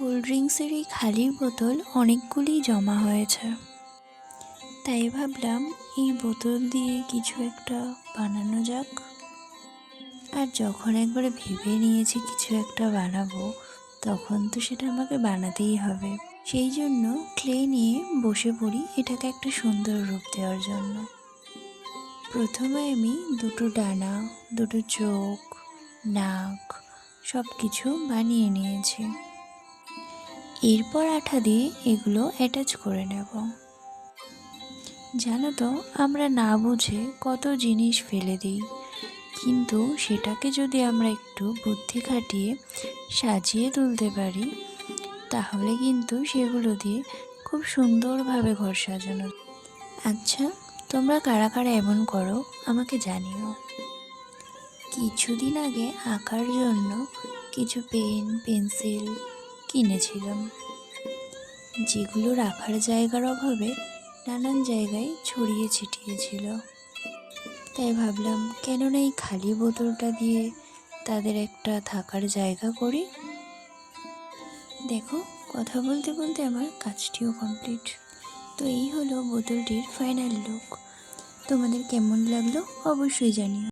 Cold ড্রিঙ্কসের এই খালি বোতল অনেকগুলি জমা হয়েছে, তাই ভাবলাম এই বোতল দিয়ে কিছু একটা বানানো যাক। আর যখন একবারে ভেবে নিয়েছি কিছু একটা বানাবো, তখন তো সেটা আমাকে বানাতেই হবে। সেই জন্য ক্লে নিয়ে বসে পড়ি এটাকে একটা সুন্দর রূপ দেওয়ার জন্য। প্রথমে আমি দুটো ডানা, দুটো চোখ, নাক সব কিছু বানিয়ে নিয়েছি। এরপর আঠা দিয়ে এগুলো অ্যাটাচ করে নেব। জানো তো, আমরা না বুঝে কত জিনিস ফেলে দিই, কিন্তু সেটাকে যদি আমরা একটু বুদ্ধি খাটিয়ে সাজিয়ে তুলতে পারি, তাহলে কিন্তু সেগুলো দিয়ে খুব সুন্দরভাবে ঘর সাজানো। আচ্ছা, তোমরা কারা কারা এমন করো আমাকে জানিও। কিছুদিন আগে আঁকার জন্য কিছু পেন পেন্সিল কিনেছিলাম, যেগুলো রাখার জায়গার অভাবে নানান জায়গায় ছড়িয়ে ছিটিয়ে ছিল। তাই ভাবলাম কেন না এই খালি বোতলটা দিয়ে তাদের একটা থাকার জায়গা করি। দেখো, কথা বলতে বলতে আমার কাজটিও কমপ্লিট। তো এই হলো বোতলটির ফাইনাল লুক। তোমাদের কেমন লাগলো অবশ্যই জানিও।